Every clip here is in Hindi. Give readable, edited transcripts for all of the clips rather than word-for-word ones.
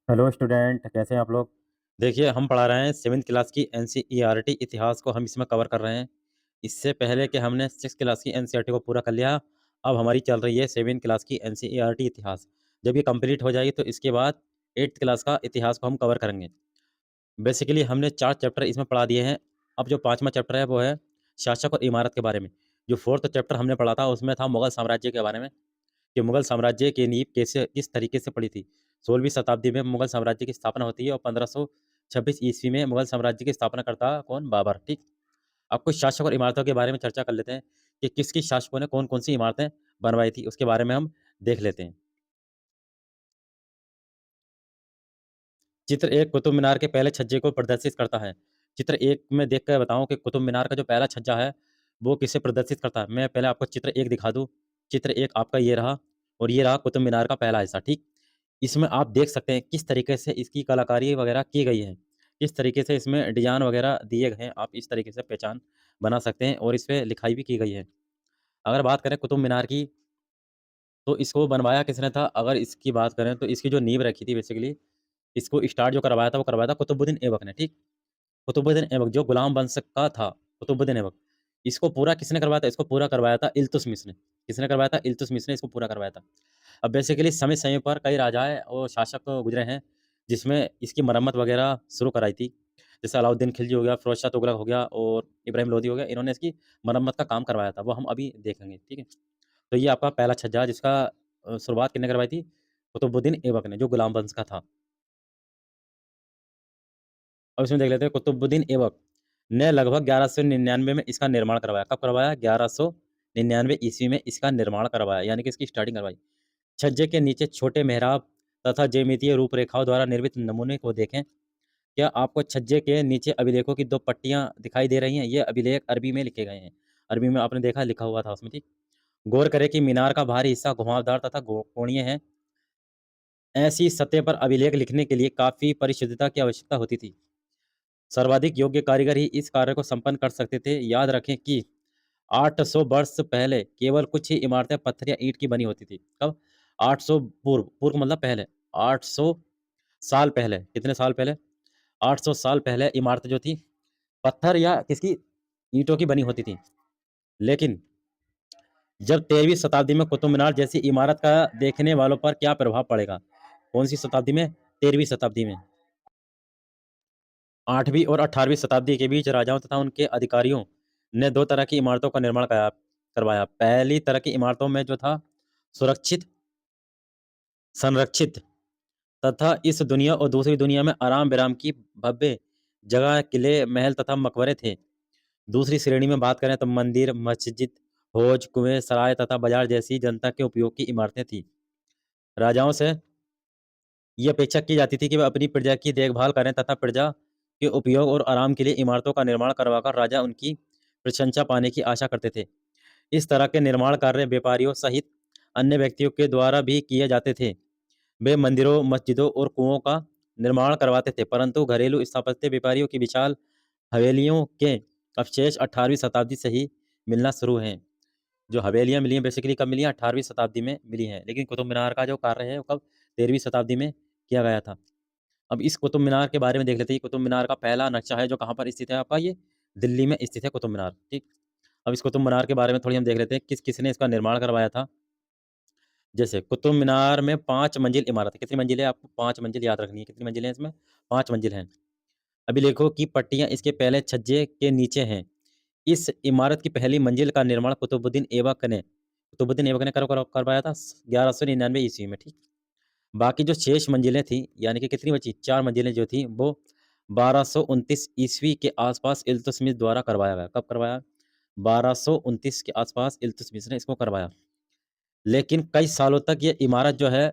हेलो स्टूडेंट, कैसे हैं आप लोग। देखिए, हम पढ़ा रहे हैं सेवन्थ क्लास की एनसीईआरटी इतिहास को हम इसमें कवर कर रहे हैं। इससे पहले कि हमने सिक्स क्लास की एनसीईआरटी को पूरा कर लिया, अब हमारी चल रही है सेवन्थ क्लास की एनसीईआरटी इतिहास। जब ये कंप्लीट हो जाएगी तो इसके बाद एट्थ क्लास का इतिहास को हम कवर करेंगे। बेसिकली हमने 4 चैप्टर इसमें पढ़ा दिए हैं। अब जो 5वां चैप्टर है वो है शासक और इमारत के बारे में। जो 4th चैप्टर हमने पढ़ा था उसमें था मुगल साम्राज्य के बारे में, कि मुगल साम्राज्य की नींव कैसे किस तरीके से पड़ी थी। 16वीं शताब्दी में मुगल साम्राज्य की स्थापना होती है और 1526 ईस्वी में मुगल साम्राज्य की स्थापना करता कौन? बाबर। ठीक। अब कुछ शासक और इमारतों के बारे में चर्चा कर लेते हैं कि किस किस शासकों ने कौन कौन सी इमारतें बनवाई थी, उसके बारे में हम देख लेते हैं। चित्र एक कुतुब मीनार के पहले छज्जे को प्रदर्शित करता है। चित्र एक में देख कर बताऊं कि कुतुब मीनार का जो पहला छज्जा है वो किसे प्रदर्शित करता है। मैं पहले आपको चित्र एक दिखा दूं। चित्र एक आपका ये रहा, और ये रहा कुतुब मीनार का पहला हिस्सा। ठीक। इसमें आप देख सकते हैं किस तरीके से इसकी कलाकारी वगैरह की गई है, किस तरीके से इसमें डिजाइन वगैरह दिए गए हैं। आप इस तरीके से पहचान बना सकते हैं, और इस पे लिखाई भी की गई है। अगर बात करें कुतुब मीनार की, तो इसको बनवाया किसने था? अगर इसकी बात करें तो इसकी जो नींव रखी थी, बेसिकली इसको स्टार्ट जो करवाया था वो करवाया था कुतुबुद्दीन ऐबक ने। ठीक। कुतुबुद्दीन ऐबक जो गुलाम वंश का था, कुतुबुद्दीन ऐबक। इसको पूरा किसने करवाया था? इसको पूरा करवाया था इल्तुतमिश ने। किसने करवाया था? इल्तुतमिश ने इसको पूरा करवाया था। अब बेसिकली समय समय पर कई राजाएं और शासक गुजरे हैं जिसमें इसकी मरम्मत वगैरह शुरू कराई थी। जैसे अलाउद्दीन खिलजी हो गया, फिरोज शाह तुगलक हो गया, और इब्राहिम लोदी हो गया। इन्होंने इसकी मरम्मत का काम करवाया था, वो हम अभी देखेंगे। ठीक है। तो ये आपका पहला छज्जा, जिसका शुरुआत किसने करवाई थी? कुतुबुद्दीन ऐबक ने, जो गुलाम वंश का था। अब इसमें देख लेते हैं कुतुबुद्दीन ऐबक ने लगभग 1199 में इसका निर्माण करवाया। कब करवाया? 1199 ईस्वी में इसका निर्माण करवाया, यानी कि इसकी स्टार्टिंग करवाई। छज्जे के नीचे छोटे मेहराब तथा ज्यामितीय रूपरेखाओं द्वारा निर्मित नमूने को देखें। क्या आपको छज्जे के नीचे अभिलेखों की दो पट्टियां दिखाई दे रही हैं? ये अभिलेख अरबी में लिखे गए हैं। अरबी में आपने देखा लिखा हुआ था उसमें। ठीक। गौर करें कि मीनार का बाहरी हिस्सा घुमावदार तथा कोणीय है। ऐसी सतह पर अभिलेख लिखने के लिए काफी परिशुद्धता की आवश्यकता होती थी। सर्वाधिक योग्य कारीगर ही इस कार्य को संपन्न कर सकते थे। याद रखें कि 800 वर्ष पहले केवल कुछ ही इमारतें पत्थर या ईंट की बनी होती थी। कब? 800 पूर्व। पूर्व मतलब पहले। 800 साल पहले। कितने साल पहले? 800 साल पहले इमारतें जो थी पत्थर या किसकी? ईंटों की बनी होती थी। लेकिन जब 13वीं शताब्दी में कुतुब मीनार जैसी इमारत का देखने वालों पर क्या प्रभाव पड़ेगा? कौन सी शताब्दी में? 13वीं शताब्दी में। 8वीं और 18वीं शताब्दी के बीच राजाओं तथा उनके अधिकारियों ने दो तरह की इमारतों का निर्माण करवाया। पहली तरह की इमारतों में जो था सुरक्षित, संरक्षित तथा इस दुनिया और दूसरी दुनिया में आराम विराम की भव्य जगह, किले, महल तथा मकबरे थे। दूसरी श्रेणी में बात करें तो मंदिर, मस्जिद, हौज, कुएं, सराय तथा बाजार जैसी जनता के उपयोग की इमारतें थी। राजाओं से ये अपेक्षा की जाती थी कि वह अपनी प्रजा की देखभाल करें तथा प्रजा के उपयोग और आराम के लिए इमारतों का निर्माण करवाकर राजा उनकी प्रशंसा पाने की आशा करते थे। इस तरह के निर्माण कार्य व्यापारियों सहित अन्य व्यक्तियों के द्वारा भी किए जाते थे। वे मंदिरों, मस्जिदों और कुओं का निर्माण करवाते थे, परंतु घरेलू स्थापत्य व्यापारियों की विशाल हवेलियों के अवशेष 18वीं शताब्दी से ही मिलना शुरू हैं। जो हवेलियां मिली हैं बेसिकली कब मिली हैं? 18वीं शताब्दी में मिली हैं। लेकिन कुतुब मीनार का जो कार्य है वो कब? 13वीं शताब्दी में किया गया था। अब इस कुतुब मीनार के बारे में देख लेते हैं। कुतुब मीनार का पहला नक्शा है जो कहाँ पर स्थित है आपका? ये दिल्ली में स्थित है कुतुब मीनार। ठीक। अब इस कुतुब मीनार के बारे में थोड़ी हम देख लेते हैं, किस किसने इसका निर्माण करवाया था। जैसे कुतुब मीनार में 5 मंजिल इमारत है। कितनी मंजिल है? आपको 5 मंजिल याद रखनी है। कितनी मंजिल है इसमें? 5 मंजिल हैं। अभिलेखों की पट्टियां इसके पहले छज्जे के नीचे हैं। इस इमारत की पहली मंजिल का निर्माण कुतुबुद्दीन ऐबक ने करवाया था 1199 ईस्वी में। ठीक। बाकी जो शेष मंजिलें थी, यानी कि कितनी बची? 4 मंजिलें जो थी वो 1229 ईस्वी के आसपास इल्तुतमिश द्वारा करवाया गया। कब करवाया? 1229 के आसपास इल्तुतमिश ने इसको करवाया। लेकिन कई सालों तक ये इमारत जो है,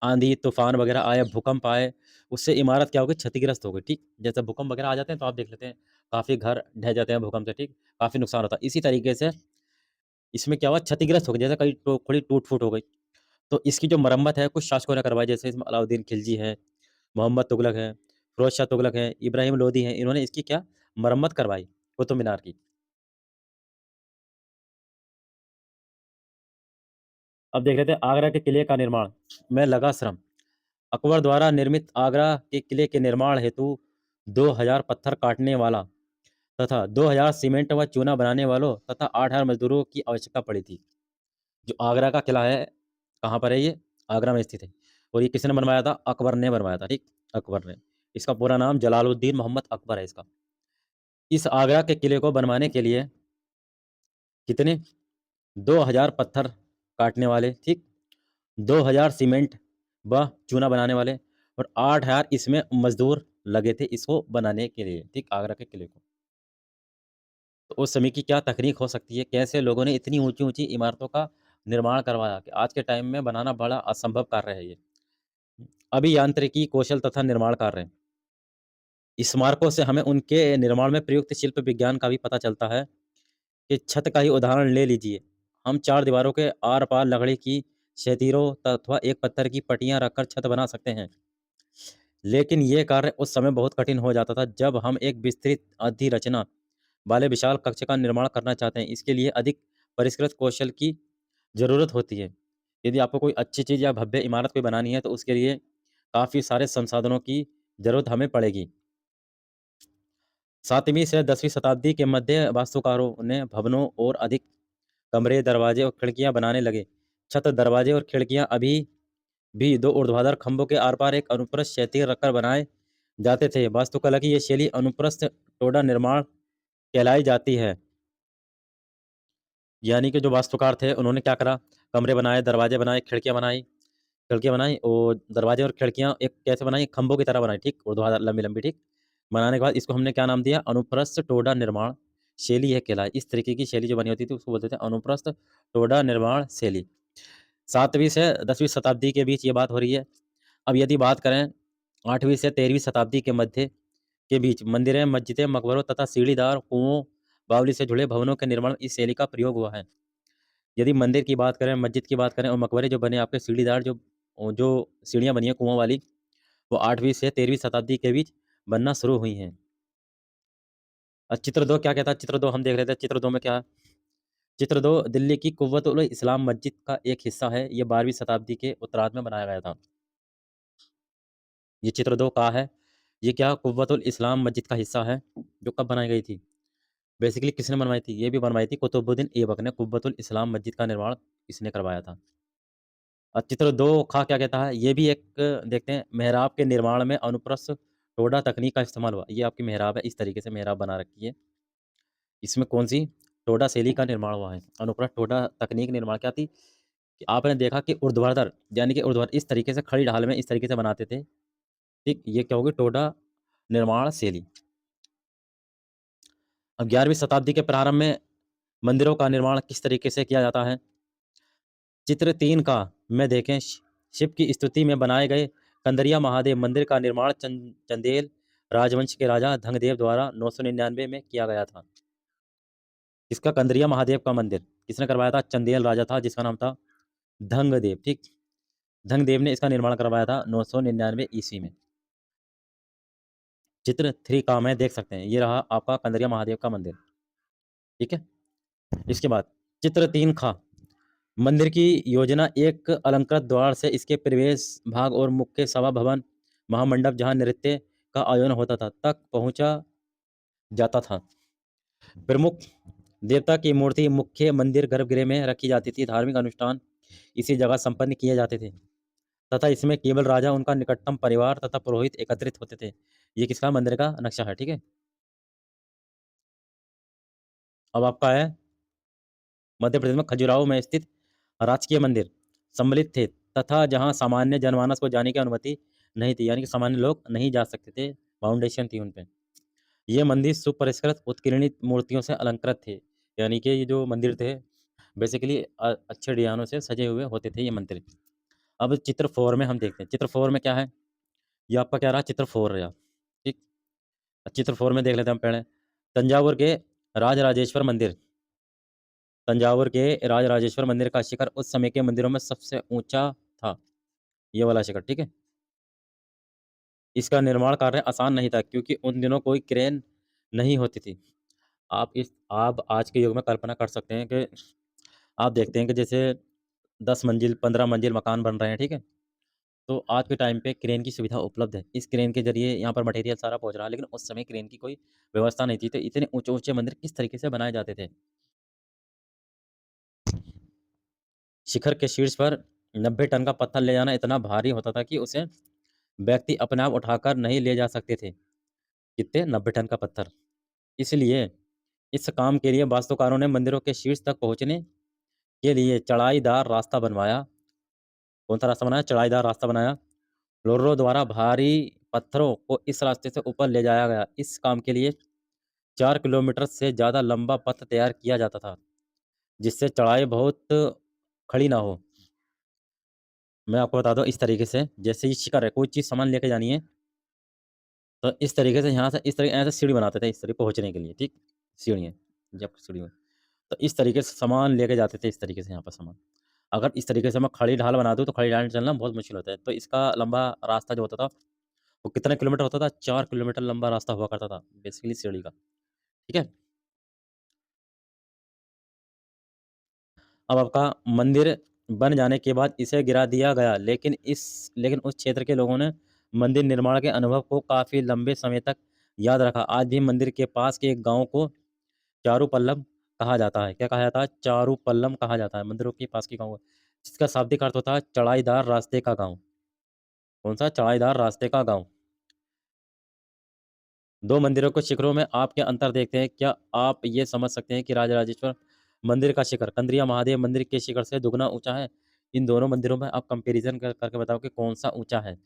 आंधी तूफान वगैरह आए, भूकंप आए, उससे इमारत क्या हो गई? क्षतिग्रस्त हो गई। ठीक। जैसे भूकंप वगैरह आ जाते हैं तो आप देख लेते हैं काफ़ी घर ढह जाते हैं भूकंप से। ठीक। काफ़ी नुकसान होता है। इसी तरीके से इसमें क्या हुआ? क्षतिग्रस्त हो गई, जैसे कहीं थोड़ी टूट फूट हो गई। तो इसकी जो मरम्मत है कुछ शासकों ने करवाई, जैसे इसमें अलाउद्दीन खिलजी है, मोहम्मद तुगलक है, फिरोज शाह तुगलक है, इब्राहिम लोदी हैं। इन्होंने इसकी क्या मरम्मत करवाई कुतुब मीनार की। अब देख लेते हैं आगरा के किले का निर्माण में लगा श्रम। अकबर द्वारा निर्मित आगरा के किले के निर्माण हेतु 2000 पत्थर काटने वाला तथा 2000 सीमेंट व चूना बनाने वालों तथा 8000 मजदूरों की आवश्यकता पड़ी थी। जो आगरा का किला है, कहाँ पर है ये? आगरा में स्थित है। और ये किसने बनवाया था? अकबर ने बनवाया था, ठीक, अकबर ने। इसका पूरा नाम जलालुद्दीन मोहम्मद अकबर है इसका। इस आगरा के किले को बनवाने के लिए कितने? 2000 पत्थर काटने वाले, ठीक, 2000 सीमेंट व चूना बनाने वाले और 8000 इसमें मजदूर लगे थे इसको बनाने के लिए, ठीक, आगरा के किले को। तो उस समय की क्या तकनीक हो सकती है, कैसे लोगों ने इतनी ऊंची ऊंची इमारतों का निर्माण करवाया कि आज के टाइम में बनाना बड़ा असंभव कार्य है ये। अभियांत्रिकी कौशल तथा निर्माण कार्य, स्मारकों से हमें उनके निर्माण में प्रयुक्त शिल्प विज्ञान का भी पता चलता है। कि छत का ही उदाहरण ले लीजिए। हम चार दीवारों के आर पार लकड़ी की क्षतिरों अथवा एक पत्थर की पट्टियां रखकर छत बना सकते हैं, लेकिन ये कार्य उस समय बहुत कठिन हो जाता था जब हम एक विस्तृत अधिरचना वाले विशाल कक्ष का निर्माण करना चाहते हैं। इसके लिए अधिक परिष्कृत कौशल की जरूरत होती है। यदि आपको कोई अच्छी चीज़ या भव्य इमारत कोई बनानी है तो उसके लिए काफ़ी सारे संसाधनों की जरूरत हमें पड़ेगी। 7वीं से 10वीं शताब्दी के मध्य वास्तुकारों ने भवनों और अधिक कमरे, दरवाजे और खिड़कियां बनाने लगे। छत, दरवाजे और खिड़कियां अभी भी दो ऊर्ध्वाधर खंभों के आर-पार एक अनुप्रस्थ क्षैतिज रखकर बनाए जाते थे। वास्तुकला की ये शैली अनुप्रस्थ टोडा निर्माण कहलाई जाती है। यानी कि जो वास्तुकार थे उन्होंने क्या करा? कमरे बनाए, दरवाजे बनाए, खिड़कियां बनाई और दरवाजे और खिड़कियां एक कैसे बनाई? खंभों की तरह बनाई, ठीक, ऊर्ध्वाधर लंबी-लंबी, ठीक। बनाने के बाद इसको हमने क्या नाम दिया? अनुप्रस्थ टोडा निर्माण शैली है कहलाई। इस तरीके की शैली जो बनी होती थी उसको बोलते थे अनुप्रस्थ टोडा निर्माण शैली। 7वीं से 10वीं शताब्दी के बीच ये बात हो रही है। अब यदि बात करें 8वीं से 13वीं शताब्दी के मध्य के बीच मंदिरें, मस्जिदें, मकबरों तथा सीढ़ीदार कुओं, बावली से जुड़े भवनों के निर्माण में इस शैली का प्रयोग हुआ है। यदि मंदिर की बात करें, मस्जिद की बात करें और मकबरे जो बने आपके सीढ़ीदार जो सीढ़ियाँ बनी हैं कुओं वाली, वो 8वीं से 13वीं शताब्दी के बीच बनना शुरू हुई हैं। चित्र 2 क्या कहता है? चित्र 2 हम देख लेते हैं। चित्र 2 में क्या है? चित्र 2 दिल्ली की कुव्वतुल इस्लाम मस्जिद का एक हिस्सा है। ये 12वीं शताब्दी के उत्तरार्ध में बनाया गया था। ये चित्र 2 कहाँ है? ये क्या कुव्वतुल इस्लाम मस्जिद का हिस्सा है, जो कब बनाई गई थी? बेसिकली किसने बनवाई थी? ये भी बनवाई थी कुतुबुद्दीन ऐबक ने। कुव्वतुल इस्लाम मस्जिद का निर्माण इसने करवाया था। चित्र 2 ख क्या कहता है? ये भी एक देखते हैं, मेहराब के निर्माण में अनुप्रस्थ टोडा तकनीक का इस्तेमाल हुआ। ये आपकी मेहराब है, इस तरीके से मेहराब बना रखी है। इसमें कौन-सी? टोडा शैली का निर्माण हुआ है। अनुप्रस्थ टोडा तकनीक निर्माण क्या थी? कि आपने देखा कि ऊर्ध्वाधर यानी कि ऊर्ध्वाधर इस तरीके से खड़ी ढाल में इस तरीके से बनाते थे, ठीक? ये क्या होगी? टोडा निर्माण शैली। अब 11वीं शताब्दी के प्रारंभ में मंदिरों का निर्माण किस तरीके से किया जाता है? चित्र 3 का में देखें, शिव की स्तुति में बनाए गए कंदरिया महादेव मंदिर का निर्माण चंदेल राजवंश के राजा धंगदेव द्वारा 999 में किया गया था। इसका कंदरिया महादेव का मंदिर किसने करवाया था? चंदेल राजा था जिसका नाम था धंगदेव, ठीक। धंगदेव ने इसका निर्माण करवाया था 999 ईस्वी में। चित्र 3 का में देख सकते हैं, ये रहा आपका कंदरिया महादेव का मंदिर, ठीक है। इसके बाद चित्र 3 खा मंदिर की योजना एक अलंकृत द्वार से इसके प्रवेश भाग और मुख्य सभा भवन महामंडप जहां नृत्य का आयोजन होता था तक पहुंचा जाता था। प्रमुख देवता की मूर्ति मुख्य मंदिर गर्भगृह में रखी जाती थी। धार्मिक अनुष्ठान इसी जगह संपन्न किए जाते थे तथा इसमें केवल राजा, उनका निकटतम परिवार तथा पुरोहित एकत्रित होते थे। ये किसका मंदिर का नक्शा है, ठीक है। अब आपका है मध्य प्रदेश में खजुराहो में स्थित राजकीय मंदिर सम्मिलित थे तथा जहां सामान्य जनमानस को जाने की अनुमति नहीं थी, यानी कि सामान्य लोग नहीं जा सकते थे। फाउंडेशन थी उन पे। ये मंदिर सुपरिष्कृत उत्कीर्णित मूर्तियों से अलंकृत थे, यानी कि ये जो मंदिर थे बेसिकली अच्छे डिजाइनों से सजे हुए होते थे ये मंदिर। अब चित्र 4 में हम देखते हैं। चित्र 4 में क्या है? ये आपका क्या रहा? चित्र 4 रहा, ठीक। चित्र 4 में देख लेते हैं हम पहले। तंजावुर के राजराजेश्वर मंदिर। तंजावुर के राजराजेश्वर मंदिर का शिखर उस समय के मंदिरों में सबसे ऊंचा था, ये वाला शिखर, ठीक है। इसका निर्माण कार्य आसान नहीं था क्योंकि उन दिनों कोई क्रेन नहीं होती थी। आप आज के युग में कल्पना कर सकते हैं कि आप देखते हैं कि जैसे 10 मंजिल 15 मंजिल मकान बन रहे हैं, ठीक है। तो आज के टाइम पे क्रेन की सुविधा उपलब्ध है। इस क्रेन के ज़रिए यहाँ पर मटेरियल सारा पहुँच रहा है, लेकिन उस समय क्रेन की कोई व्यवस्था नहीं थी, तो इतने ऊँचे-ऊँचे मंदिर किस तरीके से बनाए जाते थे? शिखर के शीर्ष पर 90 टन का पत्थर ले जाना इतना भारी होता था कि उसे व्यक्ति अपने आप उठाकर नहीं ले जा सकते थे। कितने? 90 टन का पत्थर। इसलिए इस काम के लिए वास्तुकारों ने मंदिरों के शीर्ष तक पहुँचने के लिए चढ़ाईदार रास्ता बनवाया। कौन-सा रास्ता बनाया? चढ़ाईदार रास्ता बनाया। लोगों द्वारा भारी पत्थरों को इस रास्ते से ऊपर ले जाया गया। इस काम के लिए 4 किलोमीटर से ज़्यादा लंबा पथ तैयार किया जाता था, जिससे चढ़ाई बहुत खड़ी ना हो। मैं आपको बता दूँ इस तरीके से, जैसे ये शिखर है, कोई चीज़ सामान लेके जानी है, तो इस तरीके से यहाँ से इस तरीके ऐसे सीढ़ी बनाते थे इस तरह पहुँचने के लिए, ठीक? सीढ़ियाँ, जब सीढ़ी में तो इस तरीके से सामान लेके जाते थे इस तरीके से यहाँ पर सामान। अगर इस तरीके से मैं खड़ी ढाल बना दूँ, तो खड़ी ढाल चलना बहुत मुश्किल होता है। तो इसका लंबा रास्ता जो होता था, वो कितने किलोमीटर होता था? 4 किलोमीटर लंबा रास्ता हुआ करता था, बेसिकली सीढ़ी का, ठीक है? अब आपका मंदिर बन जाने के बाद इसे गिरा दिया गया, लेकिन उस क्षेत्र के लोगों ने मंदिर निर्माण के अनुभव को काफ़ी लंबे समय तक याद रखा। आज भी मंदिर के पास के एक गाँव को चारूपल्लम कहा जाता है। क्या कहा जाता है? चारूपल्लम कहा जाता है, मंदिरों के पास के गाँव को, जिसका शाब्दिक अर्थ होता है चढ़ाईदार रास्ते का गाँव। कौन-सा? चढ़ाईदार रास्ते का गाँव। 2 मंदिरों के शिखरों में आप क्या अंतर देखते हैं? क्या आप ये समझ सकते हैं कि राजराजेश्वर मंदिर का शिखर कंद्रिया महादेव मंदिर के शिखर से दुगना ऊँचा है? इन दोनों मंदिरों में आप कंपैरिज़न करके बताओ कि कौन-सा ऊँचा है?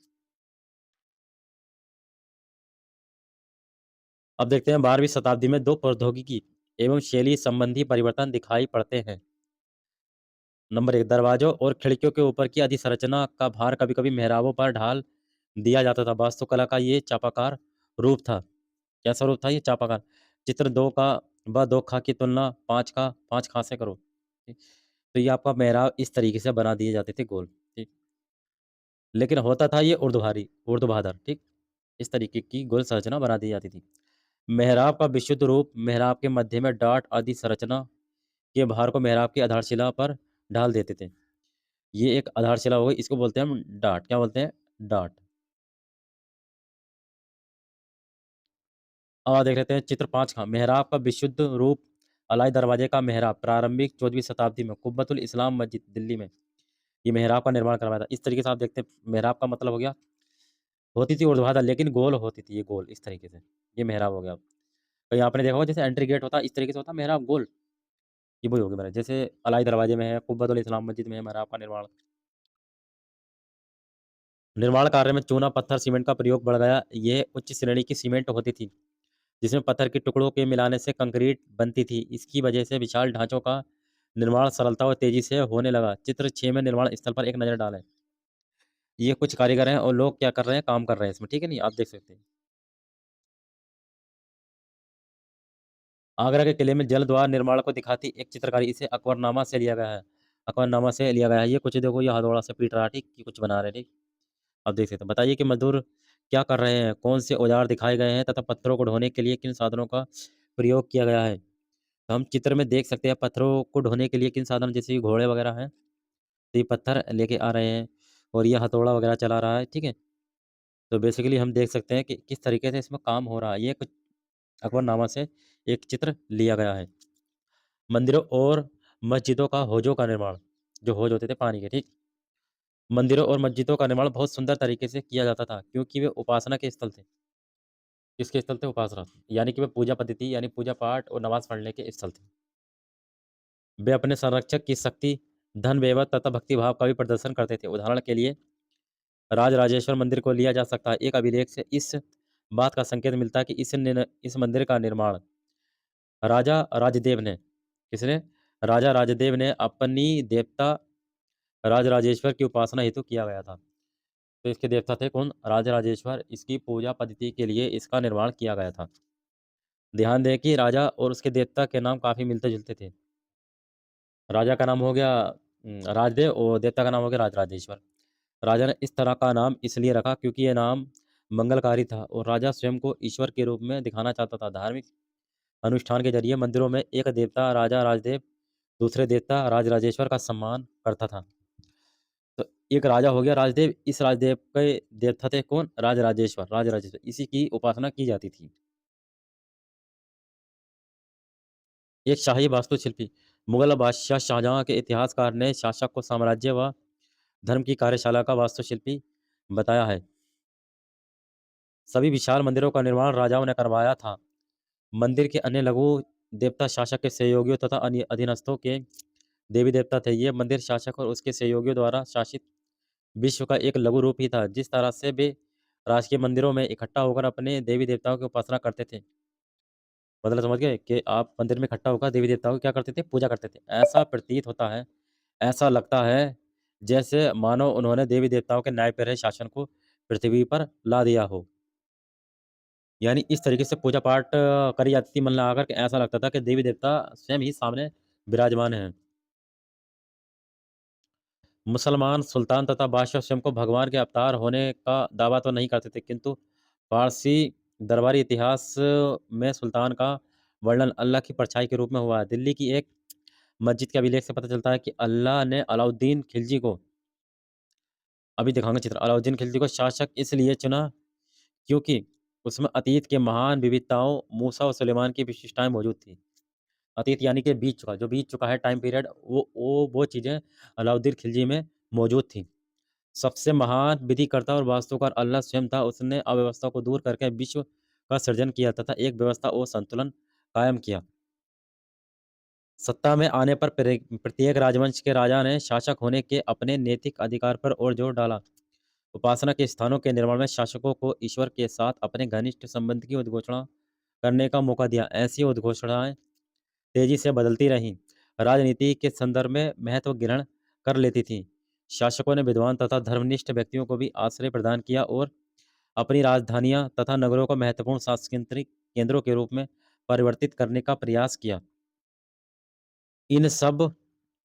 अब देखते हैं 12वीं शताब्दी में 2 प्रौद्योगिकी एवं शैली संबंधी परिवर्तन दिखाई पड़ते हैं। नंबर 1, दरवाज़ों और खिड़कियों के ऊपर की अधिसंरचना का भार कभी-कभी मेहराबों पर ढाल दिया जाता था। वास्तुकला का ये चापाकार रूप था। कैसा रूप था ये? चापाकार। चित्र 2 का व 2 ख की तुलना 5 का 5 ख से करो। ठीक। तो ये आपका मेहराब इस तरीके से बना दिए जाते थे गोल, ठीक। लेकिन होता था ये ऊर्ध्वाधर, ठीक। इस तरीके की गोल संरचना बना दी जाती थी। मेहराब का विशुद्ध रूप मेहराब के मध्य में डाट आदि संरचना के भार को मेहराब की आधारशिला पर ढाल देते थे। ये एक आधारशिला हो गई, इसको बोलते हैं हम डाट। क्या बोलते हैं? डाट। अब देख लेते हैं चित्र 5 का मेहराब का विशुद्ध रूप अलाई दरवाजे का मेहराब प्रारंभिक 14वीं शताब्दी में कुब्बतुल इस्लाम मस्जिद दिल्ली में ये मेहराब का निर्माण करवाया था। इस तरीके से आप देखते हैं मेहराब का मतलब हो गया, होती थी ऊर्ध्वाधर लेकिन गोल होती थी, ये गोल इस तरीके से, ये मेहराब हो गया। कहीं आपने देखा होगा जैसे एंट्री गेट होता है इस तरीके से होता है मेहराब गोल, ये वही होगी मेहराब। जैसे अलाई दरवाजे में है, कुब्बतुल इस्लाम मस्जिद में है मेहराब का निर्माण। निर्माण कार्य में चूना पत्थर सीमेंट का प्रयोग बढ़ गया। यह उच्च श्रेणी की सीमेंट होती थी जिसमें पत्थर के टुकड़ों के मिलाने से कंक्रीट बनती थी। इसकी वजह से विशाल ढांचों का निर्माण सरलता और तेजी से होने लगा। चित्र 6 में निर्माण स्थल पर एक नज़र डालें। ये कुछ कारीगर हैं और लोग क्या कर रहे हैं? काम कर रहे हैं इसमें, ठीक है नहीं? आप देख सकते हैं। आगरा के किले में जल द्वार निर्माण को दिखाती एक चित्रकारी, इसे अकबरनामा से लिया गया है। अकबरनामा से लिया गया है। ये कुछ देखो, ये हथौड़ा से पीट रहा है, ठीक? ये कुछ बना रहे हैं, ठीक? आप देख सकते हैं। बताइए कि मज़दूर क्या कर रहे हैं? कौन से औजार दिखाए गए हैं तथा पत्थरों को ढोने के लिए किन साधनों का प्रयोग किया गया है? तो हम चित्र में देख सकते हैं पत्थरों को ढोने के लिए किन साधन, जैसे कि घोड़े वगैरह हैं, तो ये पत्थर लेके आ रहे हैं और ये हथौड़ा वगैरह चला रहा है, ठीक है? तो बेसिकली हम देख सकते हैं कि किस तरीके से इसमें काम हो रहा है। ये कुछ अकबरनामा से एक चित्र लिया गया है। मंदिरों और मस्जिदों का हौज़ों का निर्माण, जो हौज़ होते थे पानी के, ठीक? मंदिरों और मस्जिदों का निर्माण बहुत सुंदर तरीके से किया जाता था क्योंकि वे उपासना के स्थल थे। किसके स्थल थे? उपासना। यानी कि वे पूजा पद्धति यानी पूजा पाठ और नमाज़ पढ़ने के स्थल थे। वे अपने संरक्षक की शक्ति, धन, वैभव तथा भक्तिभाव का भी प्रदर्शन करते थे। उदाहरण के लिए राजराजेश्वर मंदिर को लिया जा सकता है। एक अभिलेख से इस बात का संकेत मिलता है कि इस मंदिर का निर्माण राजा राजदेव ने किसने? राजा राजदेव ने अपनी देवता राजराजेश्वर की उपासना हेतु किया गया था। तो इसके देवता थे कौन? राजराजेश्वर। इसकी पूजा पद्धति के लिए इसका निर्माण किया गया था। ध्यान दें कि राजा और उसके देवता के नाम काफ़ी मिलते-जुलते थे। राजा का नाम हो गया राजदेव और देवता का नाम हो गया राजराजेश्वर। राजा ने इस तरह का नाम इसलिए रखा क्योंकि ये नाम मंगलकारी था और राजा स्वयं को ईश्वर के रूप में दिखाना चाहता था। धार्मिक अनुष्ठान के ज़रिए मंदिरों में एक देवता राजा राजदेव, दूसरे देवता राजराजेश्वर का सम्मान करता था। तो एक राजा हो गया राजदेव, इस राजदेव के देवता थे कौन? राजराजेश्वर, राजराजेश्वर, इसी की उपासना की जाती थी। एक शाही वास्तुशिल्पी, मुगल बादशाह शाहजहाँ के इतिहासकार ने शासक को साम्राज्य व धर्म की कार्यशाला का वास्तुशिल्पी बताया है। सभी विशाल मंदिरों का निर्माण राजाओं ने करवाया था। मंदिर के अन्य लघु देवता शासक के सहयोगियों तथा अन्य अधीनस्थों के देवी देवता थे। ये मंदिर शासक और उसके सहयोगियों द्वारा शासित विश्व का एक लघु रूप ही था। जिस तरह से वे राजकीय मंदिरों में इकट्ठा होकर अपने देवी देवताओं की उपासना करते थे, मतलब समझ गए कि आप मंदिर में इकट्ठा होकर देवी देवताओं की क्या करते थे? पूजा करते थे। ऐसा प्रतीत होता है, ऐसा लगता है जैसे मानो उन्होंने देवी देवताओं के न्याय पर शासन को पृथ्वी पर ला दिया हो। यानी इस तरीके से पूजा पाठ करी जाती थी मन लगाकर के, ऐसा लगता था कि देवी देवता स्वयं ही सामने विराजमान हैं। मुसलमान सुल्तान तथा बादशाह स्वयं को भगवान के अवतार होने का दावा तो नहीं करते थे, किंतु फारसी दरबारी इतिहास में सुल्तान का वर्णन अल्लाह की परछाई के रूप में हुआ है। दिल्ली की एक मस्जिद के अभिलेख से पता चलता है कि अल्लाह ने अलाउद्दीन खिलजी को, अभी दिखाऊंगा चित्र, अलाउद्दीन खिलजी को शासक इसलिए चुना क्योंकि उसमें अतीत के महान विविधताओं, मूसा और सुलेमान की विशिष्टताएं मौजूद थी। अतीत यानी कि बीत चुका, जो बीत चुका है टाइम पीरियड, वो चीज़ें अलाउद्दीन खिलजी में मौजूद थी। सबसे महान विधिकर्ता और वास्तुकार अल्लाह स्वयं था। उसने अव्यवस्था को दूर करके विश्व का सृजन किया तथा एक व्यवस्था और संतुलन कायम किया। सत्ता में आने पर प्रत्येक राजवंश के राजा ने शासक होने के अपने नैतिक अधिकार पर और जोर डाला। उपासना के स्थानों के निर्माण में शासकों को ईश्वर के साथ अपने घनिष्ठ संबंध की उद्घोषणा करने का मौका दिया। ऐसी उद्घोषणाएं तेजी से बदलती रहीं, राजनीति के संदर्भ में महत्व ग्रहण कर लेती थीं। शासकों ने विद्वान तथा धर्मनिष्ठ व्यक्तियों को भी आश्रय प्रदान किया और अपनी राजधानियां तथा नगरों को महत्वपूर्ण सांस्कृतिक केंद्रों के रूप में परिवर्तित करने का प्रयास किया। इन सब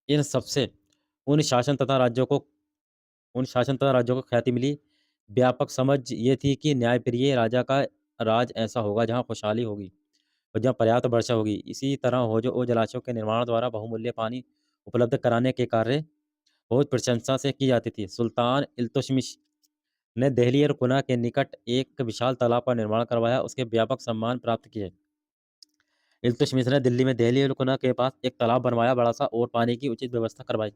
इन सबसे उन शासन तथा राज्यों को उन शासन तथा राज्यों को ख्याति मिली। व्यापक समझ ये थी कि न्यायप्रिय राजा का राज ऐसा होगा जहाँ खुशहाली होगी और जहाँ पर्याप्त वर्षा होगी। इसी तरह होजो और जलाशयों के निर्माण द्वारा बहुमूल्य पानी उपलब्ध कराने के कार्य बहुत प्रशंसा से की जाती थी। सुल्तान इल्तुतमिश ने दिल्ली और कुना के निकट एक विशाल तालाब का निर्माण करवाया, उसके व्यापक सम्मान प्राप्त किए। इल्तुतमिश ने दिल्ली में दिल्ली और कुना के पास एक तालाब बनवाया बड़ा सा, और पानी की उचित व्यवस्था करवाई।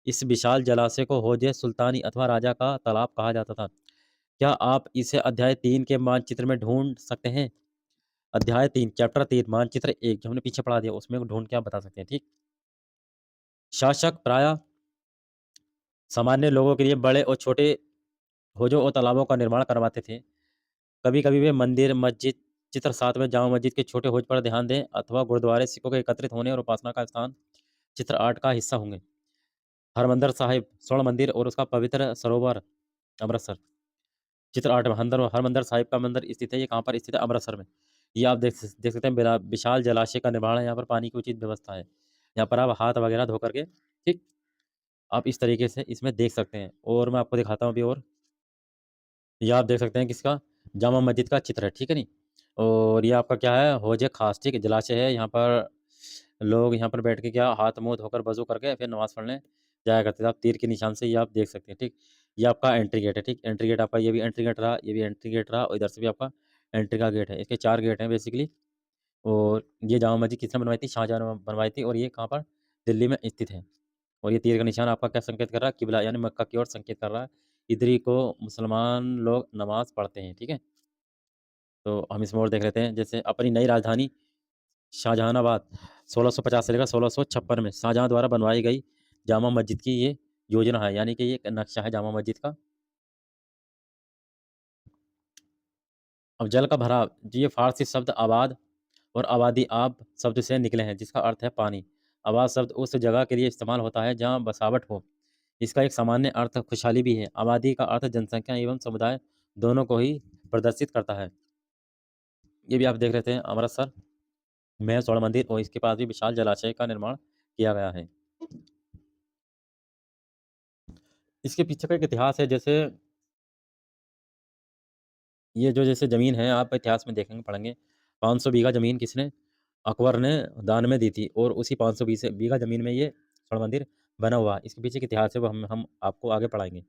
इस विशाल जलाशय को होजे सुल्तानी अथवा राजा का तालाब कहा जाता था। क्या आप इसे अध्याय 3 के मानचित्र में ढूंढ सकते हैं? अध्याय 3 चैप्टर 3 मानचित्र 1 जो हमने पीछे पढ़ा दिया, उसमें ढूंढ के आप बता सकते हैं, ठीक। शासक प्राय सामान्य लोगों के लिए बड़े और छोटे होजों और तालाबों का निर्माण करवाते थे। कभी कभी वे मंदिर, मस्जिद, चित्र 7 में जामा मस्जिद के छोटे होज पर ध्यान दें, अथवा गुरुद्वारे सिखों के एकत्रित होने और उपासना का स्थान चित्र 8 का हिस्सा होंगे। हरमंदिर साहिब स्वर्ण मंदिर और उसका पवित्र सरोवर अमृतसर, चित्र 8 में हरमंदिर साहिब का मंदिर स्थित है। ये कहाँ पर स्थित है? अमृतसर में। ये आप देख सकते हैं, विशाल जलाशय का निर्माण है, यहाँ पर पानी की उचित व्यवस्था है। यहाँ पर आप हाथ वगैरह धो करके, ठीक, आप इस तरीके से इसमें देख सकते हैं। और मैं आपको दिखाता हूँ अभी। और ये आप देख सकते हैं किसका? जामा मस्जिद का चित्र है, ठीक है नी। और ये आपका क्या है? हौज खास, ठीक है, जलाशय है। यहाँ पर लोग यहाँ पर बैठ के क्या हाथ मुंह धोकर वजू करके फिर नमाज पढ़ने जाया करते थे। आप तीर के निशान से ये आप देख सकते हैं, ठीक। ये आपका एंट्री गेट है, ठीक। एंट्री गेट आपका, ये भी एंट्री गेट रहा, ये भी एंट्री गेट रहा, और इधर से भी आपका एंट्री का गेट है। इसके 4 गेट हैं बेसिकली। और ये जामा मस्जिद किसने बनवाई थी? शाहजहां ने बनवाई थी। और ये कहाँ पर? दिल्ली में स्थित है। और ये तीर का निशान आपका क्या संकेत कर रहा है? किबला यानी मक्का की ओर संकेत कर रहा है। इधर ही को मुसलमान लोग नमाज पढ़ते हैं, ठीक है। तो हम इसमें और देख लेते हैं, जैसे अपनी नई राजधानी शाहजहानाबाद 1650 से लेकर 1656 में शाहजहां द्वारा बनवाई गई जामा मस्जिद की ये योजना है, यानी कि ये एक नक्शा है जामा मस्जिद का। अब जल का भराव, जी, ये फारसी शब्द आबाद और आबादी आब शब्द से निकले हैं, जिसका अर्थ है पानी। आबाद शब्द उस जगह के लिए इस्तेमाल होता है जहाँ बसावट हो। इसका एक सामान्य अर्थ खुशहाली भी है। आबादी का अर्थ जनसंख्या एवं समुदाय दोनों को ही प्रदर्शित करता है। ये भी आप देख रहे थे अमृतसर में स्वर्ण मंदिर, और इसके पास भी विशाल जलाशय का निर्माण किया गया है। इसके पीछे का एक इतिहास है। जैसे ये जो जैसे ज़मीन है, आप इतिहास में देखेंगे, पढ़ेंगे, 500 बीघा ज़मीन किसने? अकबर ने दान में दी थी, और उसी 500 बीघा ज़मीन में ये स्वर्ण मंदिर बना हुआ। इसके पीछे के इतिहास है वो हम आपको आगे पढ़ाएँगे।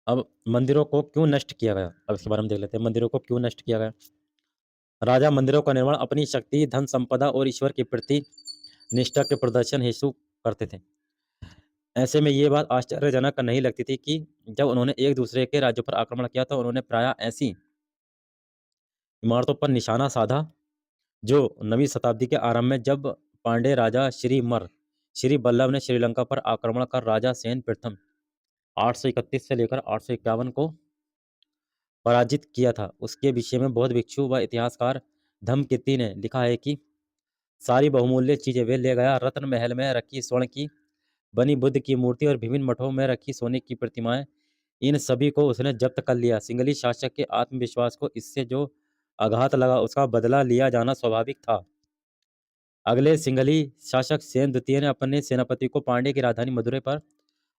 अब मंदिरों को क्यों नष्ट किया गया? अब इसके बारे में देख लेते हैं, मंदिरों को क्यों नष्ट किया गया? राजा मंदिरों का निर्माण अपनी शक्ति, धन संपदा और ईश्वर के प्रति निष्ठा के प्रदर्शन हेतु करते थे। ऐसे में ये बात आश्चर्यजनक नहीं लगती थी कि जब उन्होंने एक दूसरे के राज्यों पर आक्रमण किया तो उन्होंने प्रायः ऐसी इमारतों पर निशाना साधा जो 9वीं शताब्दी के आरंभ में जब पांड्य राजा श्री बल्लभ ने श्रीलंका पर आक्रमण कर राजा सेन प्रथम 831 से लेकर 851 को पराजित किया था। उसके विषय में बौद्ध भिक्षु व इतिहासकार धम्मकित्ती ने लिखा है कि सारी बहुमूल्य चीजें वे ले गया, रत्न महल में रखी स्वर्ण की बनी बुद्ध की मूर्ति और विभिन्न मठों में रखी सोने की प्रतिमाएं, इन सभी को उसने जब्त कर लिया। सिंघली शासक के आत्मविश्वास को इससे जो आघात लगा उसका बदला लिया जाना स्वाभाविक था। अगले सिंघली शासक सेन द्वितीय ने अपने सेनापति को पांड्य की राजधानी मदुरै पर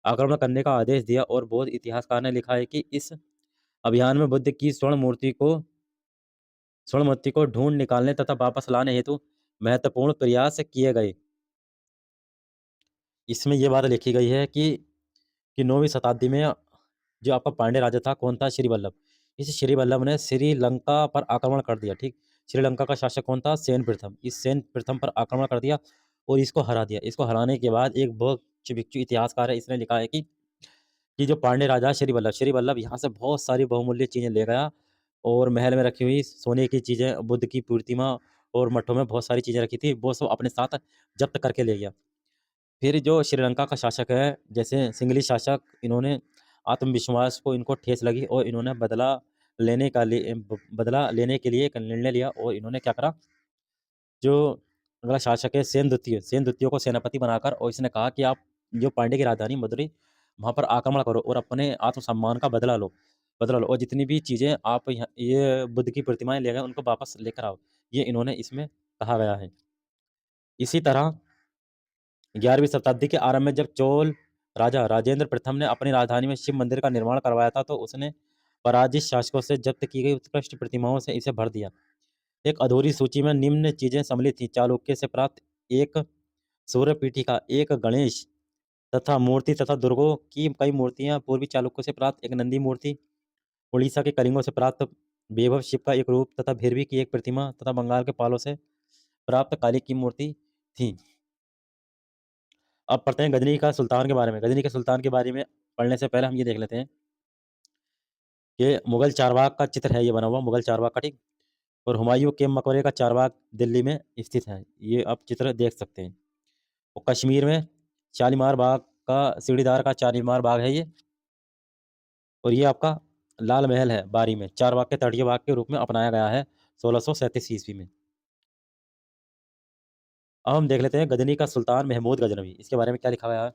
आक्रमण करने का आदेश दिया और बौद्ध इतिहासकार ने लिखा है कि इस अभियान में बुद्ध की स्वर्ण मूर्ति को ढूंढ निकालने तथा वापस लाने हेतु महत्वपूर्ण प्रयास किए गए। इसमें यह बात लिखी गई है कि 9वीं शताब्दी में जो आपका पांड्य राजा था कौन था? श्रीवल्लभ। इस श्रीवल्लभ ने श्रीलंका पर आक्रमण कर दिया, ठीक। श्रीलंका का शासक कौन था? सेन प्रथम। इस सेन प्रथम पर आक्रमण कर दिया और इसको हरा दिया। इसको हराने के बाद एक बहुत भिक्षु इतिहासकार है, इसने लिखा है कि जो पांड्य राजा श्रीवल्लभ यहाँ से बहुत सारी बहुमूल्य चीजें ले गया और महल में रखी हुई सोने की चीजें, बुद्ध की प्रतिमा और मठों में बहुत सारी चीजें रखी थी, वो सब अपने साथ जब्त करके ले गया। फिर जो श्रीलंका का शासक है, जैसे सिंघली शासक, इन्होंने आत्मविश्वास को इनको ठेस लगी और इन्होंने बदला लेने के लिए एक निर्णय लिया और इन्होंने क्या करा, जो अगला शासक है सेन द्वितीय को सेनापति बनाकर और इसने कहा कि आप जो पांड्य की राजधानी मदुरै वहां पर आक्रमण करो और अपने आत्मसम्मान का बदला लो और जितनी भी चीजें आप ये बुद्ध की प्रतिमाएं ले गए उनको वापस लेकर आओ। ये इन्होंने इसमें कहा गया है। इसी तरह 11वीं शताब्दी के आरंभ में जब चोल राजा राजेंद्र प्रथम ने अपनी राजधानी में शिव मंदिर का निर्माण करवाया था तो उसने पराजित शासकों से जब्त की गई उत्कृष्ट प्रतिमाओं से इसे भर दिया। एक अधूरी सूची में निम्न चीजें सम्मिलित थी: चालुक्य से प्राप्त एक सूर्य पीठिका, एक गणेश तथा मूर्ति तथा दुर्गों की कई मूर्तियां, पूर्वी चालुक्य से प्राप्त एक नंदी मूर्ति, उड़ीसा के कलिंगों से प्राप्त वैभव शिव का एक रूप तथा भैरवी की एक प्रतिमा तथा बंगाल के पालों से प्राप्त काली की मूर्ति थी। अब पढ़ते हैं गजनी का सुल्तान के बारे में। गजनी के सुल्तान के बारे में पढ़ने से पहले हम ये देख लेते हैं कि मुगल चारबाग का चित्र है ये बना हुआ, मुगल चारबाग का, ठीक। और हुमायूं के मकबरे का चारबाग दिल्ली में स्थित है, ये आप चित्र देख सकते हैं। और कश्मीर में शालीमार बाग का सीढ़ीदार का शालीमार बाग है ये। और ये आपका लाल महल है बारी में, चारबाग के तटीय बाग के रूप में अपनाया गया है 1637 ईस्वी में। अब हम देख लेते हैं गजनी का सुल्तान महमूद गजनवी, इसके बारे में क्या लिखा गया है।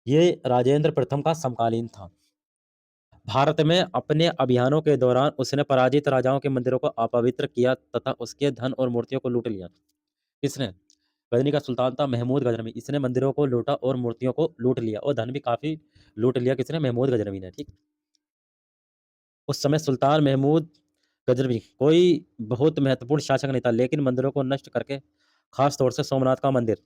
ये राजेंद्र प्रथम का समकालीन था। भारत में अपने अभियानों के दौरान उसने पराजित राजाओं के मंदिरों को अपवित्र किया तथा उसके धन और मूर्तियों को लूट लिया। किसने? गजनी का सुल्तान था महमूद गजनवी, इसने मंदिरों को लूटा और मूर्तियों को लूट लिया और धन भी काफी लूट लिया। किसने? महमूद गजनवी ने, ठीक। उस समय सुल्तान महमूद गजनवी कोई बहुत महत्वपूर्ण शासक नहीं था, लेकिन मंदिरों को नष्ट करके, खास तौर से सोमनाथ का मंदिर,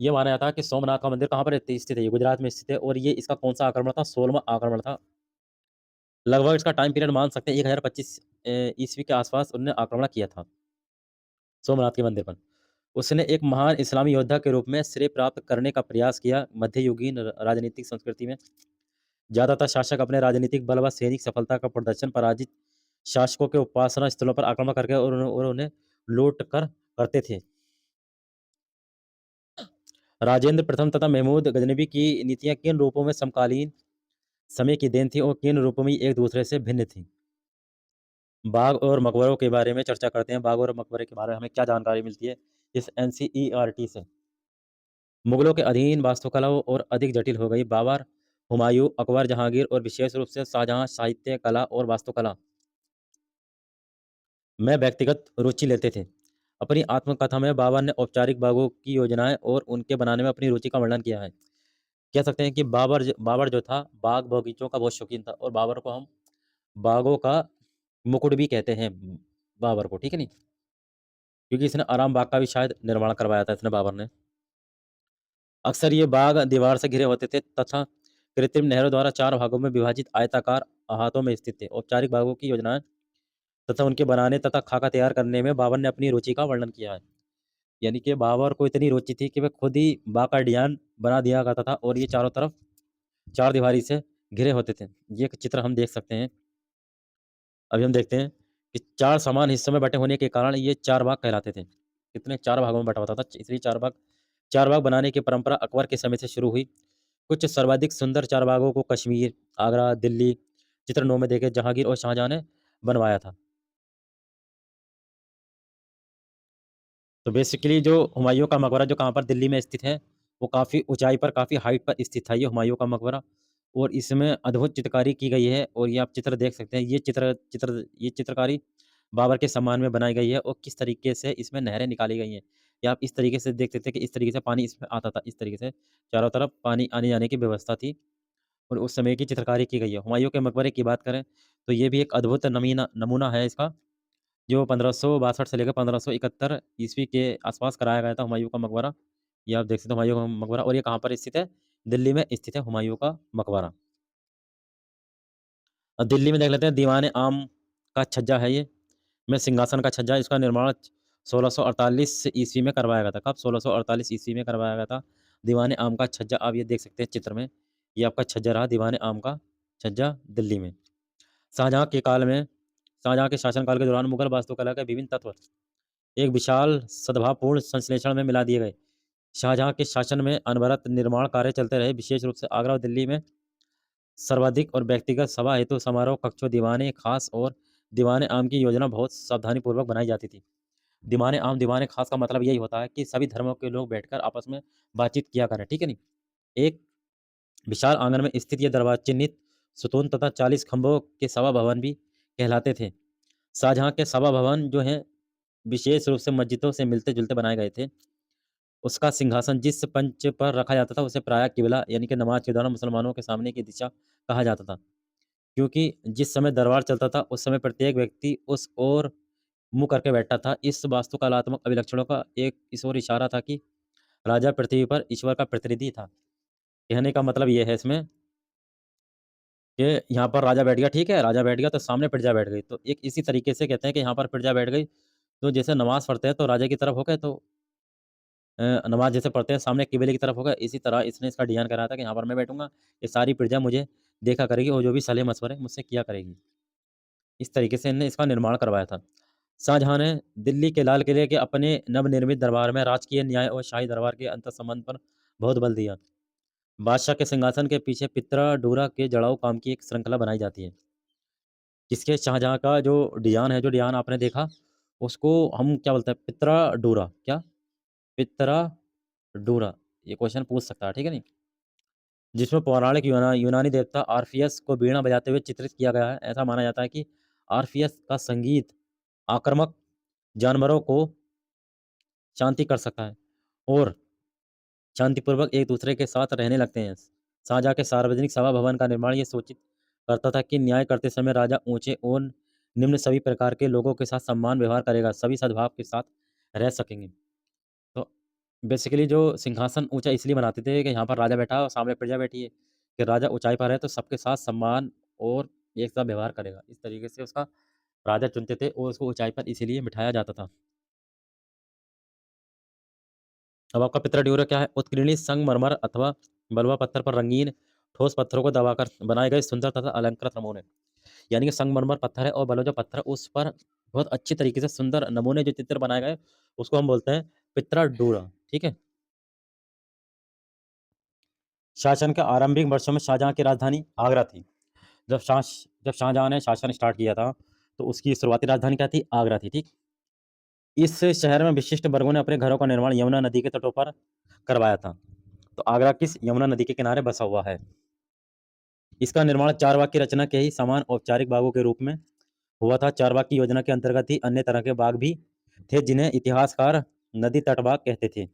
ये माना जाता है कि सोमनाथ का मंदिर कहाँ पर स्थित है? ये गुजरात में स्थित है। और ये इसका कौन सा आक्रमण था? 16वां आक्रमण था। लगभग इसका टाइम पीरियड मान सकते हैं 1025 ईस्वी के आसपास उन्होंने आक्रमण किया था सोमनाथ के मंदिर पर। उसने एक महान इस्लामी योद्धा के रूप में श्रेय प्राप्त करने का प्रयास किया। मध्ययुगीन राजनीतिक संस्कृति में ज्यादातर शासक अपने राजनीतिक बल व सैनिक सफलता का प्रदर्शन पराजित शासकों के उपासना स्थलों पर आक्रमण करके और उन्हें लूट कर करते थे। राजेंद्र प्रथम तथा महमूद गजनबी की नीतियां किन रूपों में समकालीन समय की देन थी और किन रूपों में एक दूसरे से भिन्न थी? बाग और मकबरों के बारे में चर्चा करते हैं। बाग और मकबरे के बारे में हमें क्या जानकारी मिलती है इस एनसीईआरटी से? मुगलों के अधीन वास्तुकला और अधिक जटिल हो गई। बाबर, हुमायूं, अकबर, जहांगीर और विशेष रूप से शाहजहां साहित्य कला और वास्तुकला में व्यक्तिगत रुचि लेते थे। अपनी आत्मकथा में बाबर ने औपचारिक बागों की योजनाएं और उनके बनाने में अपनी रुचि का वर्णन किया है। कह सकते हैं कि बाबर जो था बाग बगीचों का बहुत शौकीन था और बाबर को हम बागों का मुकुट भी कहते हैं। बाबर को, ठीक है नहीं? क्योंकि इसने आराम बाग का भी शायद निर्माण करवाया था इसने, बाबर ने। अक्सर ये बाग दीवार से घिरे होते थे तथा कृत्रिम नहरों द्वारा 4 भागों में विभाजित आयताकार अहातों में स्थित थे। औपचारिक बागों की योजनाएँ तथा उनके बनाने तथा खाका तैयार करने में बाबर ने अपनी रुचि का वर्णन किया है। यानी कि बाबर को इतनी रुचि थी कि वह खुद ही बाग का डिज़ाइन बना दिया करता था और ये चारों तरफ चारदीवारी से घिरे होते थे। ये एक चित्र हम देख सकते हैं। अभी हम देखते हैं कि 4 समान हिस्सों में बँटे होने के कारण ये 4 बाग कहलाते थे। कितने 4 भागों में बँटा होता था, इसलिए 4 बाग बनाने की परंपरा अकबर के समय से शुरू हुई। कुछ सर्वाधिक सुंदर 4 बागों को कश्मीर, आगरा, दिल्ली, चित्र 9 में देखें जहांगीर और शाहजहाँ ने बनवाया था। तो बेसिकली जो हुमायूँ का मकबरा जो कहाँ पर दिल्ली में स्थित है, वो काफ़ी ऊँचाई पर, काफ़ी हाइट पर स्थित है ये हुमायूँ का मकबरा और इसमें अद्भुत चित्रकारी की गई है और ये आप चित्र देख सकते हैं। ये चित्रकारी बाबर के सम्मान में बनाई गई है और किस तरीके से इसमें नहरें निकाली गई हैं। या आप इस तरीके से देख सकते हैं कि इस तरीके से पानी इसमें आता था, इस तरीके से चारों तरफ पानी आने-जाने की व्यवस्था थी और उस समय की चित्रकारी की गई है। हुमायूँ के मकबरे की बात करें, तो ये भी एक अद्भुत नमूना है इसका। जो 1562 से लेकर 1571 ईस्वी के आसपास कराया गया था हुमायूँ का मकबरा। ये आप देख सकते हो हुमायूँ का मकबरा और ये कहाँ पर स्थित है? दिल्ली में स्थित है हुमायूँ का मकबरा। दिल्ली में देख लेते हैं दीवान-ए-आम का छज्जा है ये। में सिंहासन का छज्जा इसका निर्माण 1648 ईस्वी में करवाया गया था। कब? 1648 ईस्वी में करवाया गया था। दीवान-ए-आम का छज्जा आप ये देख सकते हैं चित्र में। ये आपका छज्जा रहा दीवान-ए-आम का छज्जा दिल्ली में। शाहजहाँ के काल में शाहजहाँ के शासनकाल के दौरान मुगल वास्तुकला के विभिन्न तत्व एक विशाल सद्भावपूर्ण संश्लेषण में मिला दिए गए। शाहजहाँ के शासन में अनवरत निर्माण कार्य चलते रहे, विशेष रूप से आगरा और दिल्ली में सर्वाधिक और व्यक्तिगत सभा हेतु समारोह कक्षों, दीवाने खास और दीवाने आम की योजना बहुत सावधानीपूर्वक बनाई जाती थी। दीवाने आम, दीवाने खास का मतलब यही होता है कि सभी धर्मों के लोग बैठकर आपस में बातचीत किया करें, ठीक है नहीं? एक विशाल आंगन में स्थित ये दरबार चिन्हित सुतून तथा 40 खंभों के सभा भवन भी कहलाते थे। शाहजहाँ के सभा भवन जो हैं विशेष रूप से मस्जिदों से मिलते-जुलते बनाए गए थे। उसका सिंहासन जिस पंच पर रखा जाता था उसे प्रायः किबला यानी कि नमाज के दौरान मुसलमानों के सामने की दिशा कहा जाता था। क्योंकि जिस समय दरबार चलता था उस समय प्रत्येक व्यक्ति उस ओर मुँह करके बैठता था। इस वास्तुकलात्मक अभिलक्षणों का एक इस ओर इशारा था कि राजा पृथ्वी पर ईश्वर का प्रतिनिधि था। कहने का मतलब ये है इसमें कि यहाँ पर राजा बैठ गया, ठीक है? राजा बैठ गया तो सामने प्रजा बैठ गई। तो एक इसी तरीके से कहते हैं कि यहाँ पर प्रजा बैठ गई, तो जैसे नमाज़ पढ़ते हैं तो राजा की तरफ हो गए तो नमाज़ जैसे पढ़ते हैं सामने किबले की तरफ होगा, इसी तरह इसने इसका डिज़ाइन कराया था कि यहाँ पर मैं बैठूँगा, ये सारी प्रजा मुझे देखा करेगी और जो भी सलाह-मशवरे मुझसे किया करेगी। इस तरीके से इन्होंने इसका निर्माण करवाया था। शाहजहाँ ने दिल्ली के लाल किले के अपने नवनिर्मित दरबार में राजकीय न्याय और शाही दरबार के अंतर्संबंध पर बहुत बल दिया। बादशाह के सिंहासन के पीछे पित्रा-डूरा के जड़ाऊ काम की एक श्रृंखला बनाई जाती है। जिसके शाहजहाँ का जो डिज़ाइन है, जो डिज़ाइन आपने देखा, उसको हम क्या बोलते हैं? पित्रा-डूरा, क्या? पित्रा-डूरा, ये क्वेश्चन पूछ सकता है, ठीक है नहीं? जिसमें पौराणिक यूनानी देवता ऑर्फियस को वीणा बजाते हुए चित्रित किया गया है। ऐसा माना जाता है कि ऑर्फियस का संगीत आक्रामक जानवरों को शांति कर सकता है और शांतिपूर्वक एक-दूसरे के साथ रहने लगते हैं। शाहजहाँ के सार्वजनिक सभा भवन का निर्माण ये सूचित करता था कि न्याय करते समय राजा ऊँचे और निम्न सभी प्रकार के लोगों के साथ सम्मान व्यवहार करेगा, सभी सद्भाव के साथ रह सकेंगे। तो बेसिकली जो सिंहासन ऊँचा इसलिए बनाते थे कि यहाँ पर राजा बैठा है और सामने प्रजा बैठी है, कि राजा ऊँचाई पर है तो सबके साथ सम्मान और एक साथ व्यवहार करेगा। इस तरीके से उसका राजा चुनते थे और उसको ऊँचाई पर इसीलिए बिठाया जाता था। अब आपका पितृड्यूरा क्या है? उत्कीर्णित संगमरमर अथवा बलुआ पत्थर पर रंगीन ठोस पत्थरों को दबाकर बनाए गए सुंदर तथा अलंकृत नमूने। यानी कि संगमरमर पत्थर है और बलुआ जो पत्थर है उस पर बहुत अच्छी तरीके से सुंदर नमूने जो चित्र बनाए गए, उसको हम बोलते हैं पितृड्यूरा, ठीक है? शासन के आरंभिक वर्षों में शाहजहाँ की राजधानी आगरा थी। जब शाहजहाँ ने शासन स्टार्ट किया था, तो उसकी शुरुआती राजधानी क्या थी? आगरा थी, ठीक? इस शहर में विशिष्ट वर्गों ने अपने घरों का निर्माण यमुना नदी के तटों पर करवाया था। तो आगरा किस यमुना नदी के किनारे बसा हुआ है? इसका निर्माण चारबाग की रचना के ही समान औपचारिक बागों के रूप में हुआ था। चारबाग की योजना के अंतर्गत ही अन्य तरह के बाग भी थे, जिन्हें इतिहासकार नदी तट बाग कहते थे।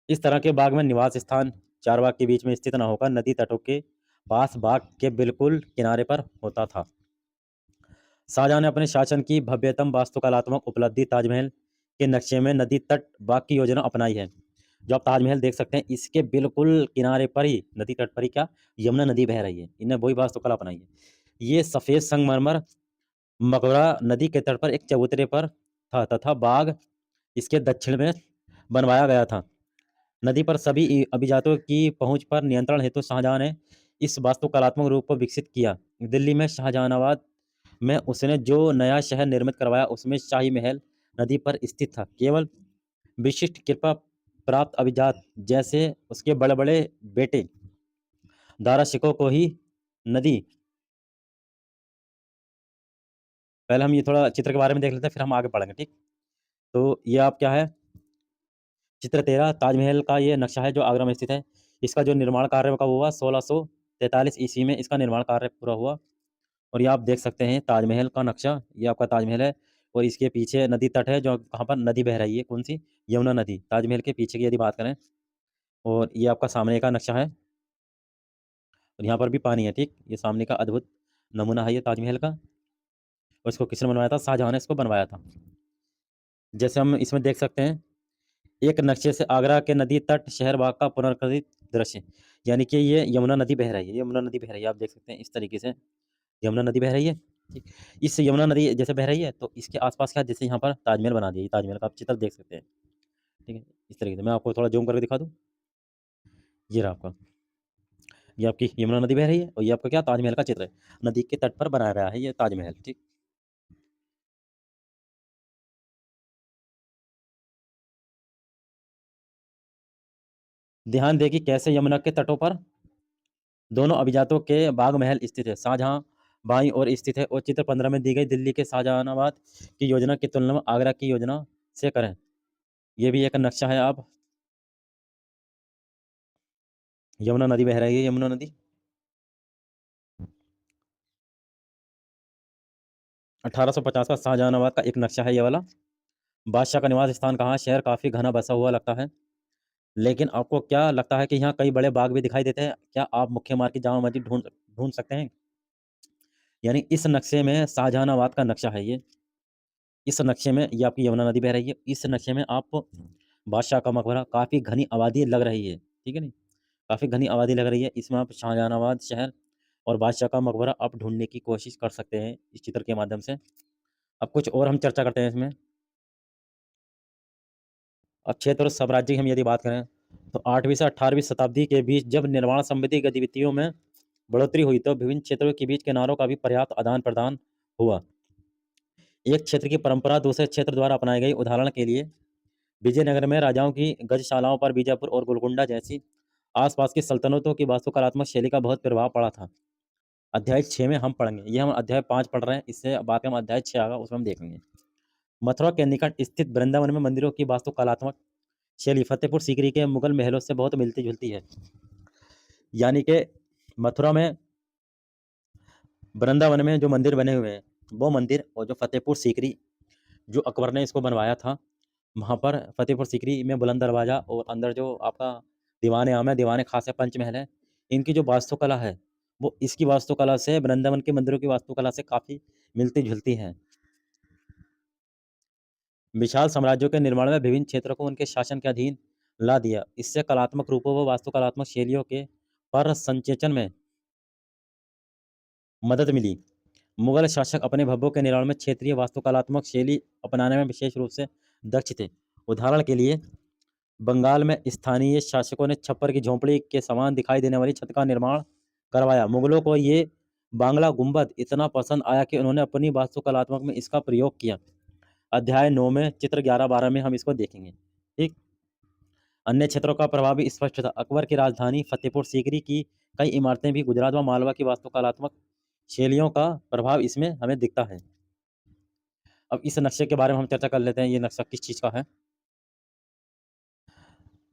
इस तरह के बाग में निवास स्थान चारबाग के बीच में स्थित न होकर नदी तटों के पास बाग के बिल्कुल किनारे पर होता था। शाहजहां ने अपने शासन की भव्यतम वास्तुकलात्मक उपलब्धि ताजमहल के नक्शे में नदी तट बाग की योजना अपनाई है। जो आप ताजमहल देख सकते हैं, इसके बिल्कुल किनारे पर ही, नदी तट पर ही क्या, यमुना नदी बह रही है। इन्हें वही वास्तुकला अपनाई है। ये सफेद संगमरमर मकबरा नदी के तट पर एक चबूतरे पर था तथा बाग इसके दक्षिण में बनवाया गया था। नदी पर सभी अभिजातों की पहुंच पर नियंत्रण हेतु शाहजहां ने इस वास्तुकलात्मक रूप को विकसित किया। दिल्ली में शाहजहानाबाद में उसने जो नया शहर निर्मित करवाया, उसमें शाही महल नदी पर स्थित था। केवल विशिष्ट कृपा प्राप्त अभिजात जैसे उसके बड़े बड़े बेटे दारा शिकोह को ही नदी, पहले हम ये थोड़ा चित्र के बारे में देख लेते हैं, फिर हम आगे पढ़ेंगे, ठीक। तो ये आप क्या है, चित्र 13 ताजमहल का ये नक्शा है जो आगरा में स्थित है। इसका जो निर्माण कार्य कब हुआ, 1643 ईस्वी में इसका निर्माण कार्य पूरा हुआ। और ये आप देख सकते हैं ताजमहल का नक्शा, ये आपका ताजमहल है। और इसके पीछे नदी तट है, जो कहाँ पर नदी बह रही है, कौन सी, यमुना नदी, ताजमहल के पीछे की यदि बात करें। और ये आपका सामने का नक्शा है, और यहाँ पर भी पानी है, ठीक। ये सामने का अद्भुत नमूना है ये ताजमहल का। और इसको किसने बनवाया था, शाहजहां ने इसको बनवाया था। जैसे हम इसमें देख सकते हैं, एक नक्शे से आगरा के नदी तट शहर बाग का पुनर्कथित दृश्य, यानी कि ये यमुना नदी बह रही है, यमुना नदी बह रही है, आप देख सकते हैं इस तरीके से यमुना नदी बह रही है, ठीक। इस यमुना नदी जैसे बह रही है, तो इसके आसपास क्या, जैसे यहाँ पर ताजमहल बना दिया, ताजमहल का आप चित्र देख सकते हैं, ठीक है। इस तरीके से मैं आपको थोड़ा जूम करके दिखा दूँ, ये रहा आपका, ये आपकी यमुना नदी बह रही है, और ये आपका क्या, ताजमहल का चित्र है। नदी के तट पर बनाया गया है ये ताजमहल, ठीक। ध्यान दें कि कैसे यमुना के तटों पर दोनों अभिजातों के बाग महल स्थित है। शाहजहां बाईं ओर स्थित है, और चित्र 15 में दी गई दिल्ली के शाहजहानाबाद की योजना की तुलना में आगरा की योजना से करें। ये भी एक नक्शा है, आप, यमुना नदी बह रही है, यमुना नदी। 1850 का शाहजहानाबाद का एक नक्शा है ये वाला। बादशाह का निवास स्थान कहाँ, शहर काफी घना बसा हुआ लगता है, लेकिन आपको क्या लगता है कि यहाँ कई बड़े बाग भी दिखाई देते हैं? क्या आप मुख्य मार्ग की जामा मस्जिद ढूंढ ढूंढ सकते हैं? यानी इस नक्शे में शाहजहानाबाद का नक्शा है ये। इस नक्शे में ये आपकी यमुना नदी बह रही है। इस नक्शे में आप बादशाह का मकबरा, काफ़ी घनी आबादी लग रही है, ठीक है नी? काफ़ी घनी आबादी लग रही है। इसमें आप शाहजहानाबाद शहर और बादशाह का मकबरा आप ढूँढने की कोशिश कर सकते हैं इस चित्र के माध्यम से। अब कुछ और हम चर्चा करते हैं इसमें। अब क्षेत्र और साम्राज्य की हम यदि बात करें, तो 8वीं से 18वीं शताब्दी के बीच जब निर्माण संबंधी गतिविधियों में बढ़ोतरी हुई, तो विभिन्न क्षेत्रों के बीच किनारों का भी पर्याप्त आदान-प्रदान हुआ। एक क्षेत्र की परंपरा दूसरे क्षेत्र द्वारा अपनाई गई। उदाहरण के लिए विजयनगर में राजाओं की गजशालाओं पर बीजापुर और गोलकुंडा जैसी आसपास की सल्तनतों की वास्तुकलात्मक शैली का बहुत प्रभाव पड़ा था। अध्याय 6 में हम पढ़ेंगे, ये हम अध्याय 5 पढ़ रहे हैं, इससे बाद में हम अध्याय 6 आएगा, उसमें हम देखेंगे। मथुरा के निकट स्थित वृंदावन में मंदिरों की वास्तुकलात्मक शैली फतेहपुर सीकरी के मुगल महलों से बहुत मिलती जुलती है। यानी कि मथुरा में, वृंदावन में जो मंदिर बने हुए हैं, वो मंदिर, और जो फतेहपुर सीकरी जो अकबर ने इसको बनवाया था, वहाँ पर फतेहपुर सीकरी में बुलंद दरवाज़ा, और अंदर जो आपका दीवान आम है, दीवान खास है, पंचमहल है, इनकी जो वास्तुकला है, वो इसकी वास्तुकला से, वृंदावन के मंदिरों की वास्तुकला से काफ़ी मिलती जुलती है। विशाल साम्राज्यों के निर्माण में विभिन्न क्षेत्रों को उनके शासन के अधीन ला दिया। इससे कलात्मक रूपों व वास्तुकलात्मक शैलियों के पर संचेचन में मदद मिली। मुगल शासक अपने भव्यों के निर्माण में क्षेत्रीय वास्तुकलात्मक शैली अपनाने में विशेष रूप से दक्ष थे। उदाहरण के लिए बंगाल में स्थानीय शासकों ने छप्पर की झोंपड़ी के समान दिखाई देने वाली छत का निर्माण करवाया। मुगलों को ये बांग्ला गुंबद इतना पसंद आया कि उन्होंने अपनी वास्तुकलात्मक में इसका प्रयोग किया। अध्याय 9 में चित्र 11-12 में हम इसको देखेंगे, ठीक। अन्य क्षेत्रों का प्रभाव भी स्पष्ट था। अकबर की राजधानी फतेहपुर सीकरी की कई इमारतें भी गुजरात व मालवा की वास्तुकलात्मक शैलियों का प्रभाव इसमें हमें दिखता है। अब इस नक्शे के बारे में हम चर्चा कर लेते हैं। ये नक्शा किस चीज़ का है?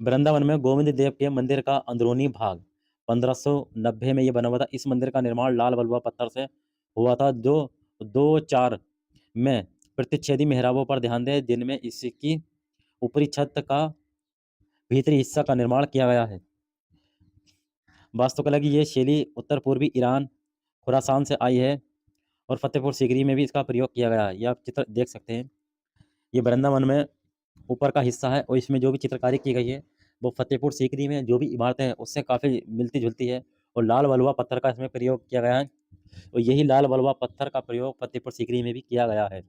वृंदावन में गोविंद देव के मंदिर का अंदरूनी भाग 1590 में ये बना हुआ था। इस मंदिर का निर्माण लाल बलुआ पत्थर से हुआ था, जो 2-4 में प्रतिच्छेदी मेहराबों पर ध्यान दें, जिनमें इसकी ऊपरी छत का भीतरी हिस्सा का निर्माण किया गया है। वास्तुकला की ये शैली उत्तर पूर्वी ईरान, खुरासान से आई है, और फतेहपुर सीकरी में भी इसका प्रयोग किया गया है। ये आप चित्र देख सकते हैं। ये वृंदावन में ऊपर का हिस्सा है और इसमें जो भी चित्रकारी की गई है वो फतेहपुर सीकरी में जो भी इमारतें हैं उससे काफ़ी मिलती-जुलती है और लाल बलुआ पत्थर का इसमें प्रयोग किया गया है और यही लाल बलुआ पत्थर का प्रयोग फतेहपुर सीकरी में भी किया गया है।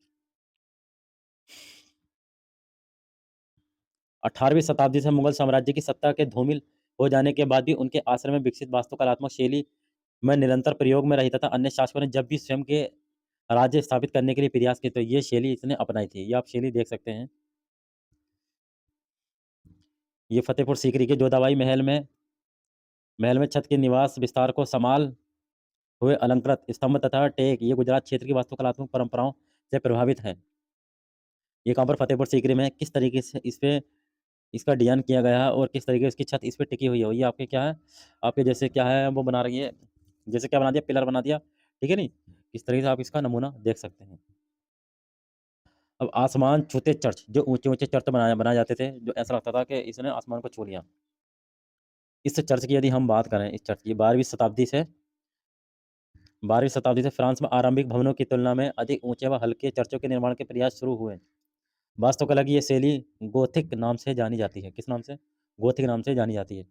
18वीं शताब्दी से मुगल साम्राज्य की सत्ता के धूमिल हो जाने के बाद भी उनके आश्रम में विकसित वास्तुकलात्मक शैली में निरंतर प्रयोग में रही तथा अन्य शासकों ने जब भी स्वयं के राज्य स्थापित करने के लिए प्रयास किए तो ये शैली इसने अपनाई थी। ये आप शैली देख सकते हैं। ये फतेहपुर सीकरी के जोधाबाई महल में छत के निवास विस्तार को संभाल हुए अलंकृत स्तंभ तथा टेक ये गुजरात क्षेत्र की वास्तुकलात्मक परंपराओं से प्रभावित है। ये कहाँ पर फतेहपुर सीकरी में किस तरीके से इस पे इसका डिज़ाइन किया गया है और किस तरीके से इसकी छत इस पे टिकी हुई है। ये आपके क्या है, आपके जैसे क्या है वो बना रही है, जैसे क्या बना दिया, पिलर बना दिया, ठीक है नहीं? इस तरीके से आप इसका नमूना देख सकते हैं। अब आसमान छूते चर्च, जो ऊँचे-ऊँचे चर्च बनाए जाते थे, जो ऐसा लगता था कि इसने आसमान को छू लिया। इस चर्च की यदि हम बात करें, इस चर्च की 12वीं शताब्दी से फ्रांस में आरंभिक भवनों की तुलना में अधिक ऊँचे व हल्के चर्चों के निर्माण के प्रयास शुरू हुए। वास्तुकला की ये शैली गोथिक नाम से जानी जाती है। किस नाम से? गोथिक नाम से जानी जाती है।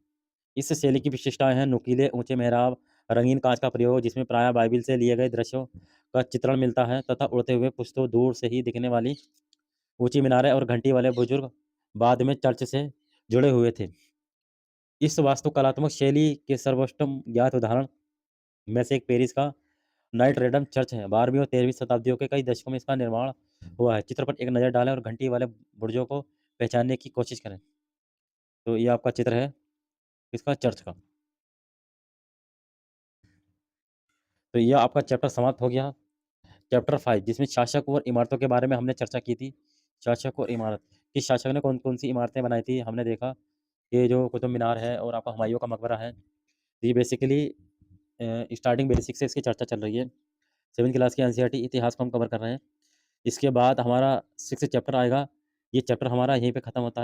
इस शैली की विशेषताएँ हैं नुकीले ऊँचे मेहराब, रंगीन काँच का प्रयोग जिसमें प्रायः बाइबिल से लिए गए दृश्यों का चित्रण मिलता है तथा उड़ते हुए पुष्पों दूर से ही दिखने वाली ऊँची मीनारें और घंटी वाले बुजुर्ग बाद में चर्च से जुड़े हुए थे। इस वास्तुकलात्मक शैली के सर्वोत्तम ज्ञात उदाहरण में से एक पेरिस का नाइट रेडम चर्च है। 12वीं और 13वीं शताब्दियों के कई दशकों में इसका निर्माण हुआ है। चित्र पर एक नज़र डालें और घंटी वाले बुर्जों को पहचानने की कोशिश करें। तो ये आपका चित्र है इसका चर्च का। तो ये आपका चैप्टर समाप्त हो गया। चैप्टर 5 जिसमें शासक और इमारतों के बारे में हमने चर्चा की थी। शासक और इमारत, किस शासक ने कौन-कौन सी इमारतें बनाई थी हमने देखा। ये जो कुतुब मीनार है और आपका हुमायूँ का मकबरा है। ये बेसिकली स्टार्टिंग बेसिक से इसकी चर्चा चल रही है। 7th क्लास की एनसीईआरटी इतिहास को हम कवर कर रहे हैं। इसके बाद हमारा 6th चैप्टर आएगा। ये चैप्टर हमारा यहीं पे खत्म होता है।